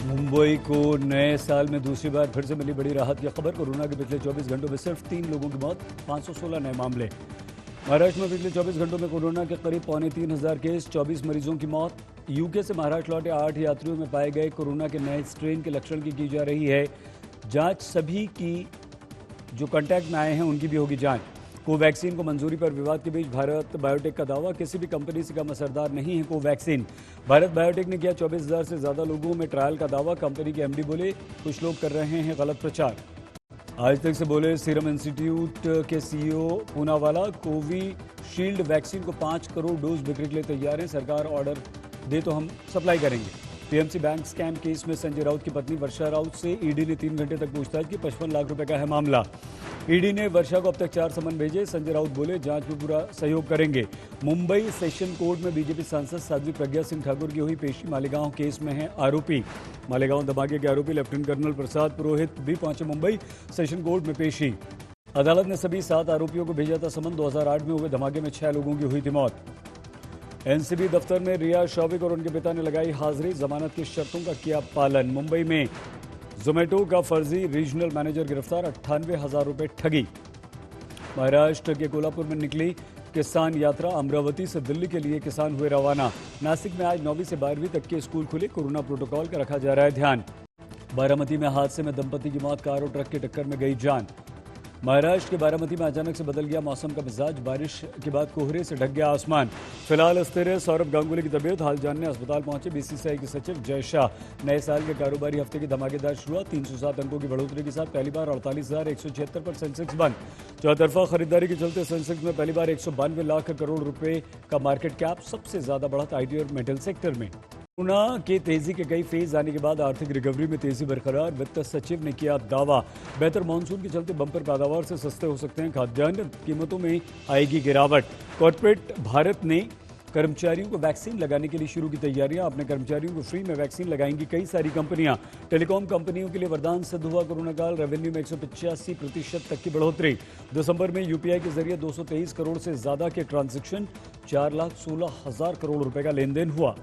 मुंबई को नए साल में दूसरी बार फिर से मिली बड़ी राहत की खबर। कोरोना के पिछले 24 घंटों में सिर्फ 3 लोगों की मौत, 516 नए मामले। महाराष्ट्र में पिछले 24 घंटों में कोरोना के करीब 3,500 केस, 24 मरीजों की मौत। यूके से महाराष्ट्र लौटे 8 यात्रियों में पाए गए कोरोना के नए स्ट्रेन के लक्षण की जा रही है जांच। सभी की जो कांटेक्ट में आए हैं उनकी भी होगी जांच। कोवैक्सीन को मंजूरी पर विवाद के बीच भारत बायोटेक का दावा, किसी भी कंपनी से कम असरदार नहीं है कोवैक्सीन। भारत बायोटेक ने किया 24,000 से ज्यादा लोगों में ट्रायल का दावा। कंपनी के एमडी बोले कुछ लोग कर रहे हैं गलत प्रचार। आज तक से बोले सीरम इंस्टीट्यूट के सीईओ पूनावाला, कोविशील्ड वैक्सीन को 5 करोड़ डोज बिक्री के लिए तैयार है। सरकार ऑर्डर दे तो हम सप्लाई करेंगे। पीएमसी बैंक स्कैम केस में संजय राउत की पत्नी वर्षा राउत से ईडी ने 3 घंटे तक पूछताछ की। 55 लाख रुपए का है मामला। ईडी ने वर्षा को अब तक 4 समन भेजे। संजय राउत बोले जांच में पूरा सहयोग करेंगे। मुंबई सेशन कोर्ट में बीजेपी सांसद साध्वी प्रज्ञा सिंह ठाकुर की हुई पेशी। मालेगांव केस में है आरोपी। मालेगांव धमाके के आरोपी लेफ्टिनेंट कर्नल प्रसाद पुरोहित भी पहुंचे मुंबई सेशन कोर्ट में पेशी। अदालत ने सभी 7 आरोपियों को भेजा था समन। 2008 में हुए धमाके में 6 लोगों की हुई थी मौत। एनसीबी दफ्तर में रिया शौविक और उनके पिता ने लगाई हाजिरी। जमानत की शर्तों का किया पालन। मुंबई में जोमेटो का फर्जी रीजनल मैनेजर गिरफ्तार, 98,000 रुपए ठगी। महाराष्ट्र के कोल्हापुर में निकली किसान यात्रा। अमरावती से दिल्ली के लिए किसान हुए रवाना। नासिक में आज 9वीं से 12वीं तक के स्कूल खुले। कोरोना प्रोटोकॉल का रखा जा रहा है ध्यान। बारामती में हादसे में दंपति की मौत, कार और ट्रक की टक्कर में गई जान। महाराष्ट्र के बारामती में अचानक से बदल गया मौसम का मिजाज। बारिश के बाद कोहरे से ढक गया आसमान। फिलहाल स्थिर है सौरभ गांगुली की तबीयत। हाल जानने अस्पताल पहुंचे बीसीसीआई के सचिव जय शाह। नए साल के कारोबारी हफ्ते की धमाकेदार शुरुआत। 307 अंकों की बढ़ोतरी के साथ पहली बार 48,176 पर सेंसेक्स बंद। चौतरफा खरीदारी के चलते सेंसेक्स में पहली बार 192 लाख करोड़ रुपए का मार्केट कैप। सबसे ज्यादा बढ़त आईटी और मेटल सेक्टर में। कोरोना के तेजी के कई फेज आने के बाद आर्थिक रिकवरी में तेजी बरकरार। वित्त सचिव ने किया दावा। बेहतर मानसून के चलते बंपर पैदावार से सस्ते हो सकते हैं खाद्यान्न। कीमतों में आएगी गिरावट। कॉर्पोरेट भारत ने कर्मचारियों को वैक्सीन लगाने के लिए शुरू की तैयारियां। अपने कर्मचारियों को फ्री में वैक्सीन लगाएंगी कई सारी कंपनियां। टेलीकॉम कंपनियों के लिए वरदान सिद्ध हुआ कोरोना काल। रेवेन्यू में 185% तक की बढ़ोतरी। दिसंबर में यूपीआई के जरिए 223 करोड़ से ज्यादा के ट्रांजैक्शन, 4,16,000 करोड़ रुपए का लेन देन हुआ।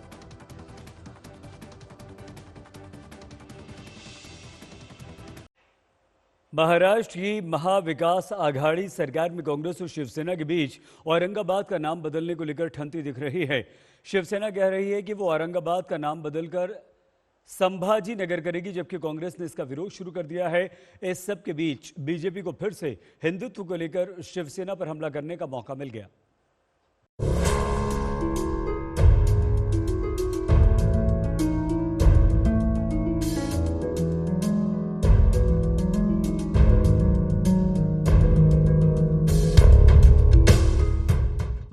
महाराष्ट्र की महाविकास आघाड़ी सरकार में कांग्रेस और शिवसेना के बीच औरंगाबाद का नाम बदलने को लेकर ठंडी दिख रही है। शिवसेना कह रही है कि वो औरंगाबाद का नाम बदलकर संभाजी नगर करेगी, जबकि कांग्रेस ने इसका विरोध शुरू कर दिया है। इस सब के बीच बीजेपी को फिर से हिंदुत्व को लेकर शिवसेना पर हमला करने का मौका मिल गया।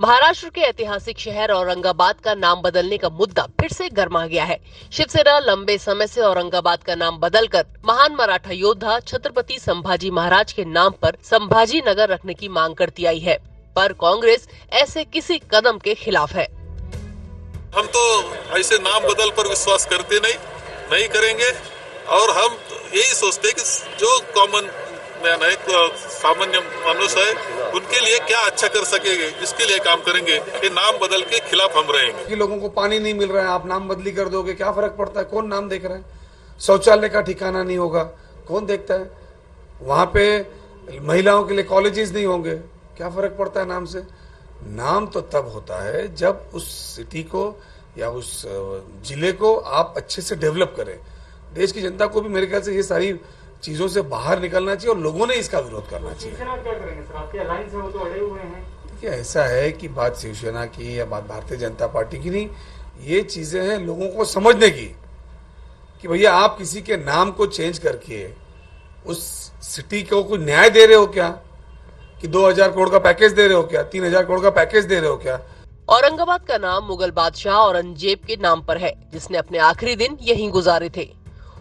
महाराष्ट्र के ऐतिहासिक शहर औरंगाबाद का नाम बदलने का मुद्दा फिर से गर्मा गया है। शिवसेना लंबे समय से औरंगाबाद का नाम बदलकर महान मराठा योद्धा छत्रपति संभाजी महाराज के नाम पर संभाजी नगर रखने की मांग करती आई है, पर कांग्रेस ऐसे किसी कदम के खिलाफ है। हम तो ऐसे नाम बदल पर विश्वास करते नहीं करेंगे, और हम यही सोचते हैं कि जो कॉमन मैन है, सामान्य मनुष्य है, उनके लिए क्या अच्छा कर सकेंगे, इसके लिए काम करेंगे। ये नाम बदल के खिलाफ हम रहेंगे। कि लोगों को पानी नहीं मिल रहा है, आप नाम बदली कर दोगे, क्या फर्क पड़ता है? कौन नाम देख रहा है? शौचालय का ठिकाना नहीं होगा, कौन देखता है? वहां पे महिलाओं के लिए कॉलेजेस नहीं होंगे, क्या फर्क पड़ता है नाम से? नाम तो तब होता है जब उस सिटी को या उस जिले को आप अच्छे से डेवलप करें। देश की जनता को भी मेरे ख्याल से ये सारी चीजों से बाहर निकलना चाहिए और लोगों ने इसका विरोध करना चाहिए। शिवसेना क्या करेंगे सर? आपके अलायंस में वो तो अड़े हुए हैं। देखिए, ऐसा है कि बात शिवसेना की या बात भारतीय जनता पार्टी की नहीं, ये चीजें हैं लोगों को समझने की कि भैया आप किसी के नाम को चेंज करके उस सिटी को कोई न्याय दे रहे हो क्या? कि 2,000 करोड़ का पैकेज दे रहे हो क्या? 3,000 करोड़ का पैकेज दे रहे हो क्या? औरंगाबाद का नाम मुगल बादशाह औरंगजेब के नाम पर है, जिसने अपने आखिरी दिन यहीं गुजारे थे।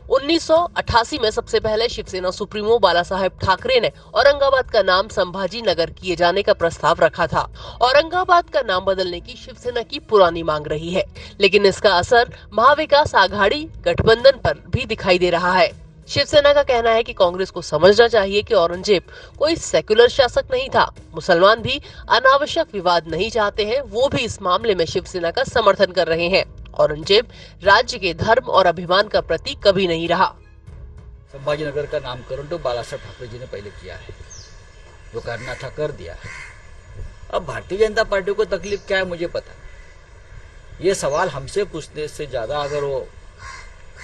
1988 में सबसे पहले शिवसेना सुप्रीमो बाला साहेब ठाकरे ने औरंगाबाद का नाम संभाजी नगर किए जाने का प्रस्ताव रखा था। औरंगाबाद का नाम बदलने की शिवसेना की पुरानी मांग रही है, लेकिन इसका असर महाविकास आघाड़ी गठबंधन पर भी दिखाई दे रहा है। शिवसेना का कहना है कि कांग्रेस को समझना चाहिए कि औरंगजेब कोई सेक्युलर शासक नहीं था। मुसलमान भी अनावश्यक विवाद नहीं चाहते हैं, वो भी इस मामले में शिवसेना का समर्थन कर रहे हैं। औरंगजेब राज्य के धर्म और अभिमान का प्रतीक कभी नहीं रहा। संभाजीनगर का नामकरण तो बालासाहेब ठाकरे जी ने पहले किया है, जो करना था कर दिया है। अब भारतीय जनता पार्टी को तकलीफ क्या है मुझे पता नहीं। ये सवाल हमसे पूछने से ज्यादा अगर वो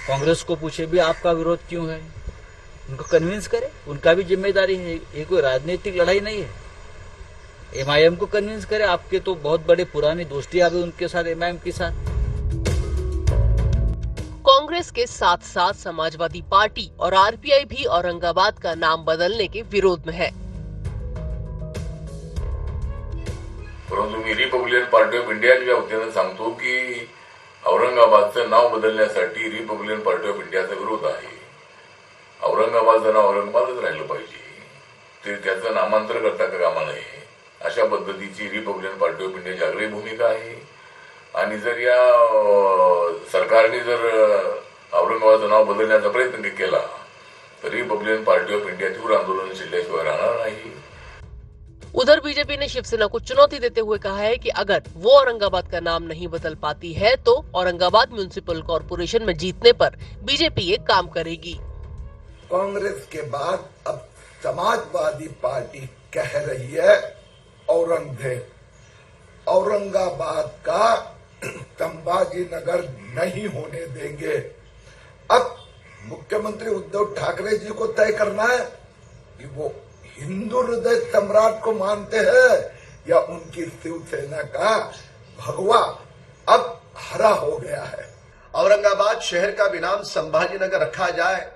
कांग्रेस को पूछे भी आपका विरोध क्यों है, उनको कन्विंस करे, उनका भी जिम्मेदारी है। ये कोई राजनीतिक लड़ाई नहीं है। एमआईएम को कन्विंस करे, आपके तो बहुत बड़े पुरानी दोस्ती आ गई उनके साथ, एमआईएम के साथ। कांग्रेस के साथ साथ समाजवादी पार्टी और आरपीआई भी औरंगाबाद का नाम बदलने के विरोध में है। परंतु मी रिपब्लिकन पार्टी ऑफ इंडियाच्या वतीनं सांगतो की औरंगाबादचं नाव बदलण्यासाठी रिपब्लिकन पार्टी ऑफ इंडियाचा विरोध आहे। औरंगाबादचं नाव औरंगाबादच राहिलं पाहिजे, ते त्याचं नामांतर करता कामा नये अशा पद्धतीची रिपब्लिकन पार्टी ऑफ इंडियाची आग्रही भूमिका आहे। आणि जर या सरकारने जर औरंगाबादचं नाव बदलण्याचा प्रयत्न केला तर रिपब्लिकन पार्टी ऑफ इंडिया तीव्र आंदोलन शिल्ल्याशिवाय राहणार नाही। उधर बीजेपी ने शिवसेना को चुनौती देते हुए कहा है कि अगर वो औरंगाबाद का नाम नहीं बदल पाती है तो औरंगाबाद म्युनिसिपल कॉर्पोरेशन में जीतने पर बीजेपी ये काम करेगी। कांग्रेस के बाद अब समाजवादी पार्टी कह रही है औरंगजेब, औरंगाबाद का संभाजीनगर नहीं होने देंगे। अब मुख्यमंत्री उद्धव ठाकरे जी को तय करना है कि वो हिंदू हृदय सम्राट को मानते हैं या उनकी शिवसेना का भगवा अब हरा हो गया है। औरंगाबाद शहर का भी नाम संभाजीनगर रखा जाए,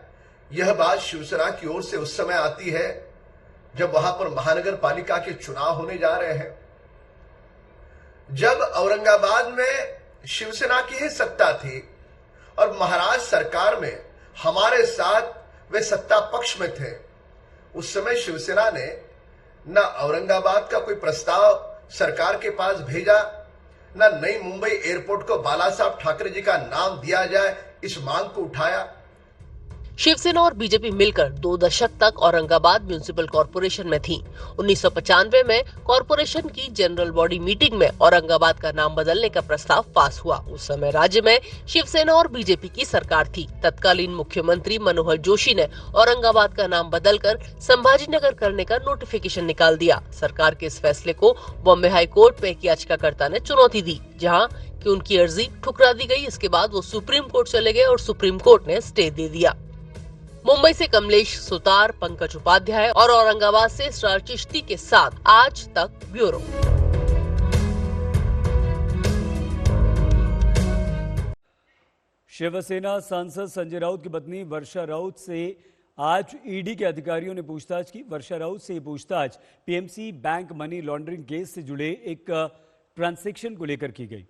यह बात शिवसेना की ओर से उस समय आती है जब वहां पर महानगर पालिका के चुनाव होने जा रहे हैं। जब औरंगाबाद में शिवसेना की ही सत्ता थी और महाराष्ट्र सरकार में हमारे साथ वे सत्ता पक्ष में थे, उस समय शिवसेना ने न औरंगाबाद का कोई प्रस्ताव सरकार के पास भेजा, न नई मुंबई एयरपोर्ट को बालासाहेब ठाकरे जी का नाम दिया जाए इस मांग को उठाया। शिवसेना और बीजेपी मिलकर 2 दशक तक औरंगाबाद म्युनिसिपल कॉर्पोरेशन में थी। 1995 में कॉर्पोरेशन की जनरल बॉडी मीटिंग में औरंगाबाद का नाम बदलने का प्रस्ताव पास हुआ। उस समय राज्य में शिवसेना और बीजेपी की सरकार थी। तत्कालीन मुख्यमंत्री मनोहर जोशी ने औरंगाबाद का नाम बदलकर संभाजीनगर करने का नोटिफिकेशन निकाल दिया। सरकार के इस फैसले को बॉम्बे हाई कोर्ट में एक याचिकाकर्ता ने चुनौती दी, जहाँ की उनकी अर्जी ठुकरा दी गई। इसके बाद वो सुप्रीम कोर्ट चले गए और सुप्रीम कोर्ट ने स्टे दे दिया। मुंबई से कमलेश सुतार, पंकज उपाध्याय और औरंगाबाद से इसरार चिश्ती के साथ आज तक ब्यूरो। शिवसेना सांसद संजय राउत की पत्नी वर्षा राउत से आज ईडी के अधिकारियों ने पूछताछ की। वर्षा राउत से पूछताछ PMC bank money laundering case से जुड़े एक ट्रांजैक्शन को लेकर की गई।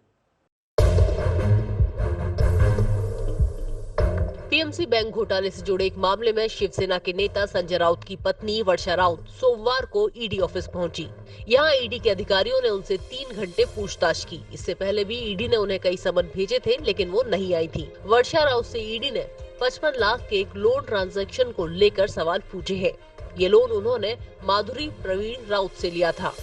पीएमसी बैंक घोटाले से जुड़े एक मामले में शिवसेना के नेता संजय राउत की पत्नी वर्षा राउत सोमवार को ईडी ऑफिस पहुंची। यहां ईडी के अधिकारियों ने उनसे 3 घंटे पूछताछ की। इससे पहले भी ईडी ने उन्हें कई समन भेजे थे, लेकिन वो नहीं आई थी। वर्षा राउत से ईडी ने 55 लाख के एक लोन ट्रांजैक्शन को लेकर सवाल पूछे हैं। ये लोन उन्होंने माधुरी प्रवीण राउत से लिया था।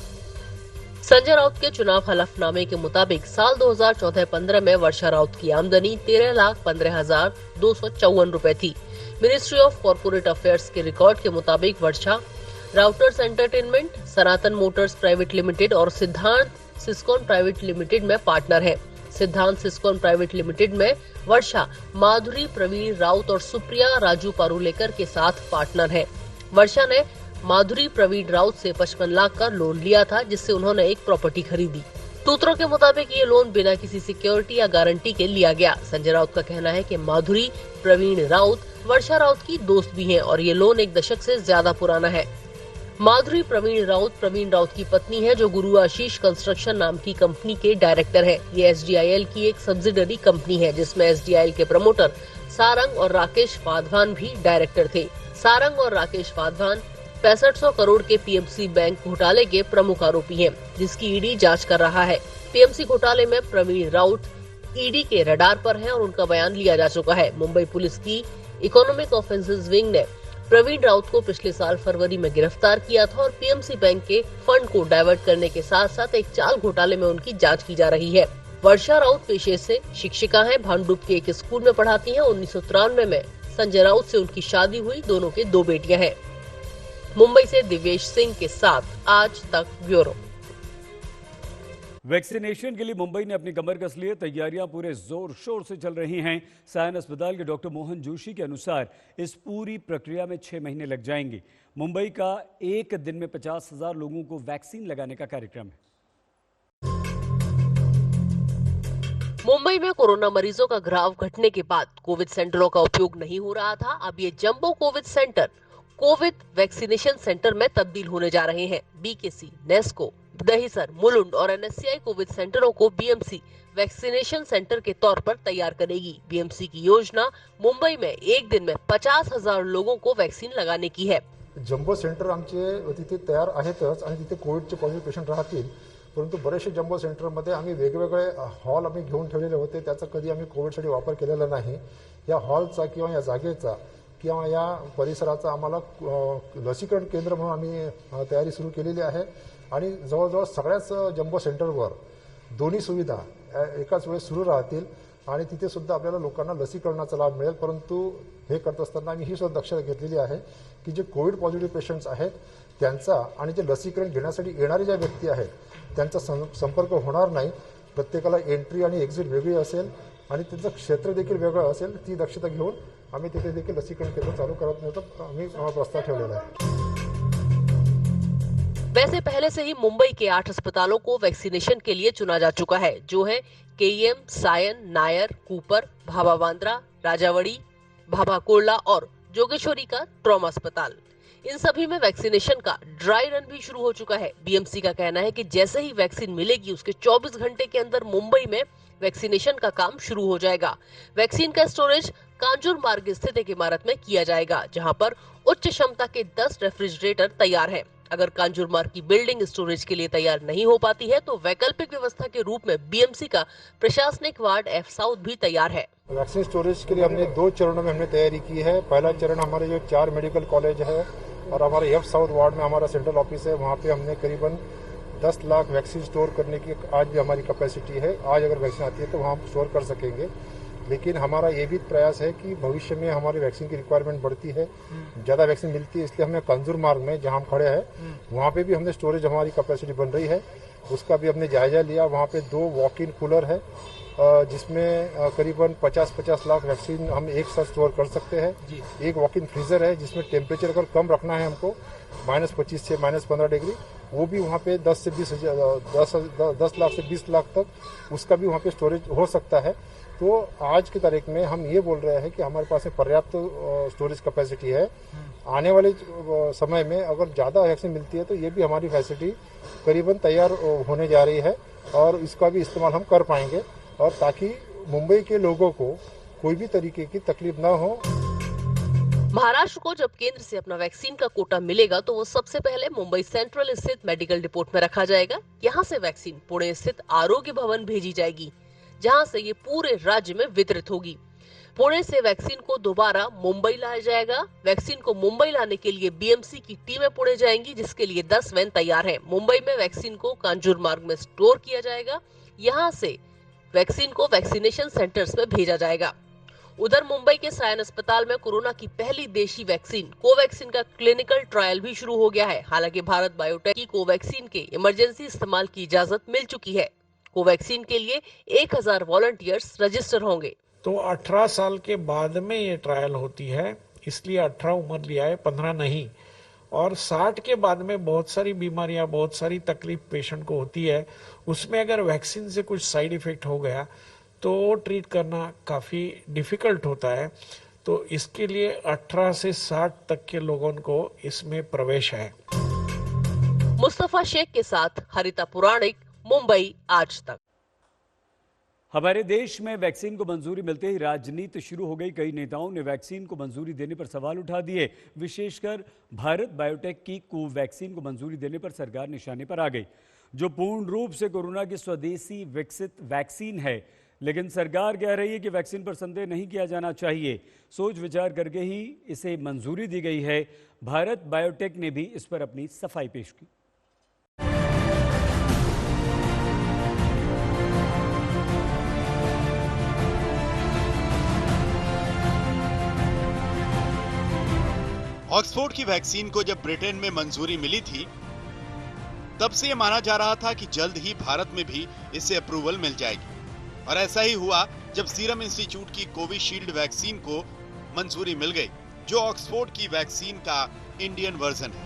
संजय राउत के चुनाव हलफनामे के मुताबिक साल 2014-15 में वर्षा राउत की आमदनी 13,15,254 रुपए थी। मिनिस्ट्री ऑफ कॉर्पोरेट अफेयर्स के रिकॉर्ड के मुताबिक वर्षा राउटर्स एंटरटेनमेंट, सनातन मोटर्स प्राइवेट लिमिटेड और सिद्धांत सिस्कॉन प्राइवेट लिमिटेड में पार्टनर है। सिद्धांत सिस्कॉन प्राइवेट लिमिटेड में वर्षा माधुरी प्रवीण राउत और सुप्रिया राजू पारुलेकर के साथ पार्टनर है। वर्षा ने माधुरी प्रवीण राउत से 55 लाख का लोन लिया था, जिससे उन्होंने एक प्रॉपर्टी खरीदी। सूत्रों के मुताबिक ये लोन बिना किसी सिक्योरिटी या गारंटी के लिया गया। संजय राउत का कहना है कि माधुरी प्रवीण राउत वर्षा राउत की दोस्त भी हैं और ये लोन 1 दशक से ज्यादा पुराना है। माधुरी प्रवीण राउत की पत्नी है, जो गुरु आशीष कंस्ट्रक्शन नाम की कंपनी के डायरेक्टर है। ये SDIL की एक सब्सिडरी कंपनी है, जिसमें SDIL के प्रमोटर सारंग और राकेश वाधवान भी डायरेक्टर थे। सारंग और राकेश वाधवान 6500 करोड़ के पीएमसी बैंक घोटाले के प्रमुख आरोपी हैं, जिसकी ईडी जांच कर रहा है। पीएमसी घोटाले में प्रवीण राउत ईडी के रडार पर हैं और उनका बयान लिया जा चुका है। मुंबई पुलिस की इकोनॉमिक ऑफेंसेस विंग ने प्रवीण राउत को पिछले साल फरवरी में गिरफ्तार किया था और पीएमसी बैंक के फंड को डाइवर्ट करने के साथ साथ एक चाल घोटाले में उनकी जांच की जा रही है। वर्षा राउत पेशे से शिक्षिका हैं, भांडुप के एक स्कूल में पढ़ाती हैं। 1993 में संजय राउत से उनकी शादी हुई, दोनों के 2 बेटियां हैं। मुंबई से दिव्येश सिंह के साथ आज तक ब्यूरो। वैक्सीनेशन के लिए मुंबई ने अपनी कमर कस ली है। तैयारियां पूरे जोर शोर से चल रही हैं। सायन अस्पताल के डॉक्टर मोहन जोशी के अनुसार इस पूरी प्रक्रिया में 6 महीने लग जाएंगे। मुंबई का एक दिन में 50,000 लोगों को वैक्सीन लगाने का कार्यक्रम है। मुंबई में कोरोना मरीजों का ग्राफ घटने के बाद कोविड सेंटरों का उपयोग नहीं हो रहा था। अब ये jumbo Covid centre Covid vaccination centre में तब्दील होने जा रहे हैं। बीकेसी, नेस्को, दहिसर, मुलुंड और एनएससीआई कोविड सेंटरों को बीएमसी वैक्सीनेशन सेंटर के तौर पर तैयार करेगी। बीएमसी की योजना मुंबई में एक दिन में 50,000 लोगों को वैक्सीन लगाने की है। जम्बो सेंटर आमचे तिथे तयार आहेतच आणि तिथे कोविडचे पॉझिटिव्ह पेशंट राहतील, परंतु बरेचसे जम्बो सेंटरमध्ये आम्ही वेगवेगळे हॉल आम्ही घेऊन ठेवलेले होते, त्याचा कधी आम्ही कोविडसाठी वापर केलेला नाही। या हॉलचा किंवा या जागेचा किंवा या परिसराचा आम्हाला लसीकरण केंद्र म्हणून आम्ही तयारी सुरू केलेली आहे आणि जवळजवळ सगळ्याच जम्बो सेंटरवर दोन्ही सुविधा एकाच वेळेस सुरू राहतील आणि तिथे सुद्धा आपल्याला लोकांना लसीकरणाचा लाभ मिळेल। परंतु हे करत असताना आम्ही ही सुद्धा दक्षता घेतलेली आहे की जे कोविड पॉझिटिव्ह पेशंट्स आहेत त्यांचा आणि जे लसीकरण घेण्यासाठी येणारे ज्या व्यक्ती आहेत त्यांचा संपर्क होणार नाही। प्रत्येकाला एंट्री आणि एक्झिट वेगळी असेल आणि त्याचं क्षेत्र देखील वेगळं असेल। ती दक्षता घेऊन आम्ही तिथे देखील लसीकरण केंद्र चालू करत नाही आम्ही प्रस्ताव ठेवलेला आहे। वैसे पहले से ही मुंबई के 8 अस्पतालों को वैक्सीनेशन के लिए चुना जा चुका है, जो है केईएम, सायन, नायर, कूपर, भाभा बांद्रा, राजावड़ी, भाभा कुर्ला और जोगेश्वरी का ट्रॉमा अस्पताल। इन सभी में वैक्सीनेशन का ड्राई रन भी शुरू हो चुका है। बीएमसी का कहना है कि जैसे ही वैक्सीन मिलेगी उसके 24 घंटे के अंदर मुंबई में वैक्सीनेशन का काम शुरू हो जाएगा। वैक्सीन का स्टोरेज कांजूर मार्ग स्थित एक इमारत में किया जाएगा, जहां पर उच्च क्षमता के 10 रेफ्रिजरेटर तैयार हैं। अगर कांजूर मार्ग की बिल्डिंग स्टोरेज के लिए तैयार नहीं हो पाती है तो वैकल्पिक व्यवस्था के रूप में बीएमसी का प्रशासनिक वार्ड एफ साउथ भी तैयार है। वैक्सीन स्टोरेज के लिए हमने 2 चरणों में हमने तैयारी की है। पहला चरण हमारे जो 4 मेडिकल कॉलेज है और हमारे एफ साउथ वार्ड में हमारा सेंट्रल ऑफिस है, वहाँ पे हमने करीबन 10 लाख वैक्सीन स्टोर करने की आज भी हमारी कैपेसिटी है। आज अगर वैक्सीन आती है तो वहाँ हम स्टोर कर सकेंगे, लेकिन हमारा ये भी प्रयास है कि भविष्य में हमारी वैक्सीन की रिक्वायरमेंट बढ़ती है, ज़्यादा वैक्सीन मिलती है, इसलिए हमने कांजूर मार्ग में जहाँ हम खड़े हैं वहाँ पे भी हमने स्टोरेज हमारी कैपेसिटी बन रही है, उसका भी हमने जायजा लिया। वहाँ पे 2 वॉक इन कूलर है जिसमें करीबन 50-50 लाख वैक्सीन हम एक साथ स्टोर कर सकते हैं। एक वॉक इन फ्रीजर है जिसमें टेम्परेचर अगर कम रखना है हमको -25 से -15 डिग्री, वो भी वहाँ पे 10 लाख से 20 लाख तक उसका भी वहाँ पे स्टोरेज हो सकता है। तो आज की तारीख में हम ये बोल रहे हैं कि हमारे पास में पर्याप्त स्टोरेज कैपेसिटी है। आने वाले समय में अगर ज़्यादा वैक्सीन मिलती है तो ये भी हमारी फैसिलिटी करीबन तैयार होने जा रही है और इसका भी इस्तेमाल हम कर पाएंगे, और ताकि मुंबई के लोगों को कोई भी तरीके की तकलीफ ना हो। महाराष्ट्र को जब केंद्र से अपना वैक्सीन का कोटा मिलेगा तो वो सबसे पहले मुंबई सेंट्रल स्थित मेडिकल डिपोट में रखा जाएगा। यहाँ से वैक्सीन पुणे स्थित आरोग्य भवन भेजी जाएगी, जहां से ये पूरे राज्य में वितरित होगी। पुणे से वैक्सीन को दोबारा मुंबई लाया जाएगा। वैक्सीन को मुंबई लाने के लिए बीएमसी की टीमें पुणे जाएंगी, जिसके लिए 10 वैन तैयार हैं। मुंबई में वैक्सीन को कांजूर मार्ग में स्टोर किया जाएगा। यहां से वैक्सीन को वैक्सीनेशन सेंटर्स में भेजा जाएगा। उधर मुंबई के सायन अस्पताल में कोरोना की पहली देशी वैक्सीन कोवैक्सीन का क्लिनिकल ट्रायल भी शुरू हो गया है। हालांकि भारत बायोटेक की कोवैक्सीन के इमरजेंसी इस्तेमाल की इजाजत मिल चुकी है। कोवैक्सीन के लिए 1000 वॉलंटियर्स रजिस्टर होंगे। तो 18 साल के बाद में ये ट्रायल होती है, इसलिए 18 उम्र लिया है, 15 नहीं। और 60 के बाद में बहुत सारी बीमारियां, बहुत सारी तकलीफ पेशेंट को होती है, उसमें अगर वैक्सीन से कुछ साइड इफेक्ट हो गया तो ट्रीट करना काफ़ी डिफिकल्ट होता है। तो इसके लिए 18 से 60 तक के लोगों को इसमें प्रवेश है। मुस्तफा शेख के साथ हरिता पुराणिक, मुंबई आज तक। हमारे देश में वैक्सीन को मंजूरी मिलते ही राजनीति शुरू हो गई। कई नेताओं ने वैक्सीन को मंजूरी देने पर सवाल उठा दिए। विशेषकर भारत बायोटेक की कोवैक्सीन को मंजूरी देने पर सरकार निशाने पर आ गई, जो पूर्ण रूप से कोरोना की स्वदेशी विकसित वैक्सीन है। लेकिन सरकार कह रही है कि वैक्सीन पर संदेह नहीं किया जाना चाहिए, सोच विचार करके ही इसे मंजूरी दी गई है। भारत बायोटेक ने भी इस पर अपनी सफाई पेश की। ऑक्सफोर्ड की वैक्सीन को जब ब्रिटेन में मंजूरी मिली थी, तब से ये माना जा रहा था कि जल्द ही भारत में भी इसे अप्रूवल मिल जाएगी। और ऐसा ही हुआ जब सीरम इंस्टीट्यूट की कोविशील्ड वैक्सीन को मंजूरी मिल गई, जो ऑक्सफोर्ड की वैक्सीन का इंडियन वर्जन है।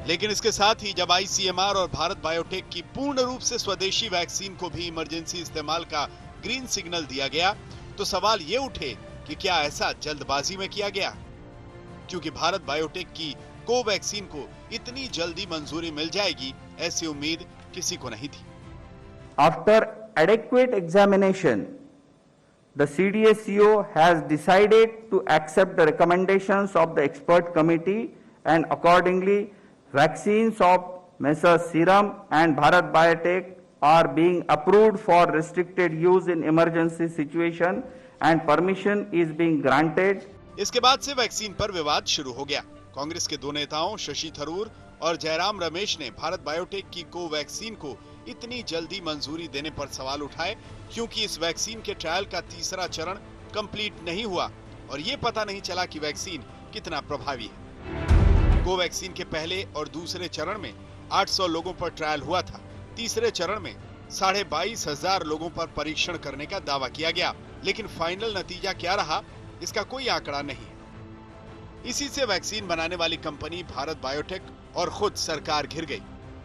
लेकिन इसके साथ ही जब आईसीएमआर और भारत बायोटेक की पूर्ण रूप से स्वदेशी वैक्सीन को भी इमरजेंसी इस्तेमाल का ग्रीन सिग्नल दिया गया, तो सवाल ये उठे कि क्या ऐसा जल्दबाजी में किया गया? क्योंकि भारत बायोटेक की कोवैक्सीन को इतनी जल्दी मंजूरी मिल जाएगी, ऐसी उम्मीद किसी को नहीं थी। After adequate examination, the CDSCO has decided to accept the recommendations of the expert committee, and accordingly, vaccines of Messrs. Serum and Bharat Biotech are being approved for restricted use in emergency situation, and permission is being granted. इसके बाद से vaccine पर विवाद शुरू हो गया। कांग्रेस के दो नेताओं शशि थरूर और जयराम रमेश ने भारत बायोटेक की कोवैक्सीन को इतनी जल्दी मंजूरी देने पर सवाल उठाए, क्योंकि इस वैक्सीन के ट्रायल का तीसरा चरण कंप्लीट नहीं हुआ और ये पता नहीं चला कि वैक्सीन कितना प्रभावी है। कोवैक्सीन के पहले और दूसरे चरण में 800 लोगों पर ट्रायल हुआ था। तीसरे चरण में 22,500 लोगों पर परीक्षण करने का दावा किया गया, लेकिन फाइनल नतीजा क्या रहा, इसका कोई आंकड़ा नहीं है। इसी से वैक्सीन बनाने वाली कंपनी भारत बायोटेक और खुद सरकार घिर गई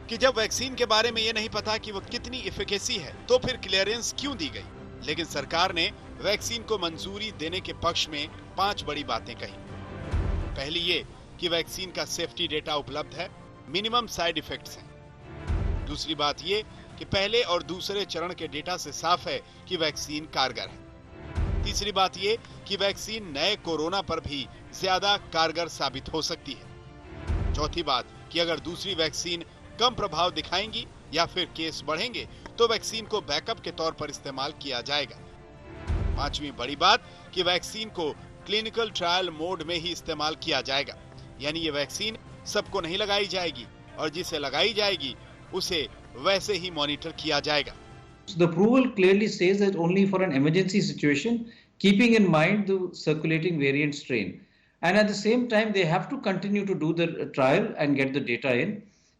कि जब वैक्सीन के बारे में ये नहीं पता कि वो कितनी इफिकेसी है, तो फिर क्लियरेंस क्यों दी गई। लेकिन सरकार ने वैक्सीन को मंजूरी देने के पक्ष में 5 बड़ी बातें कही। पहली ये कि वैक्सीन का सेफ्टी डेटा उपलब्ध है, मिनिमम साइड इफेक्ट्स हैं। दूसरी बात ये कि पहले और दूसरे चरण के डेटा से साफ है कि वैक्सीन कारगर है। तीसरी बात ये कि वैक्सीन नए कोरोना पर भी ज्यादा कारगर साबित हो सकती है। चौथी बात कि अगर दूसरी वैक्सीन कम प्रभाव दिखाएंगी या फिर केस बढ़ेंगे, तो वैक्सीन को बैकअप के तौर पर इस्तेमाल किया जाएगा। पांचवी बड़ी बात कि वैक्सीन को क्लिनिकल ट्रायल मोड में ही इस्तेमाल किया जाएगा, यानी ये वैक्सीन सबको नहीं लगाई जाएगी और जिसे लगाई जाएगी उसे वैसे ही मॉनिटर किया जाएगा। The approval clearly says that only for an emergency situation, keeping in mind the circulating variant strain. And at the same time, they have to continue to do the trial and get the data in.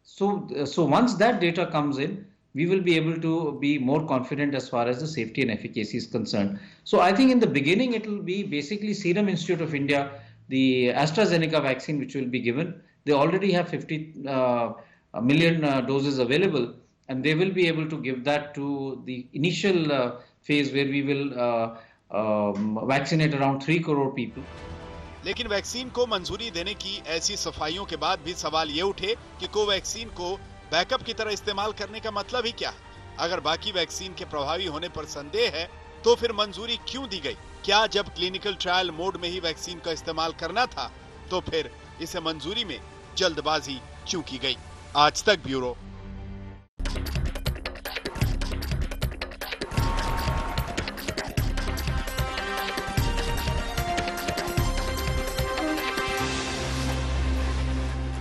So once that data comes in, we will be able to be more confident as far as the safety and efficacy is concerned. So I think in the beginning, it will be basically Serum Institute of India, the AstraZeneca vaccine, which will be given. They already have 50 million doses available. And they will be able to give that to the initial phase where we will vaccinate around 3 crore people. लेकिन vaccine को मंजूरी देने की ऐसी सफाइयों के बाद भी सवाल ये उठे कि कोवैक्सीन को बैकअप की तरह इस्तेमाल करने का मतलब ही क्या है। अगर बाकी वैक्सीन के प्रभावी होने पर संदेह है, तो फिर मंजूरी क्यों दी गई? क्या जब क्लिनिकल ट्रायल मोड में ही वैक्सीन का इस्तेमाल करना था, तो फिर इसे मंजूरी में जल्दबाजी क्यों की गई? आज तक ब्यूरो।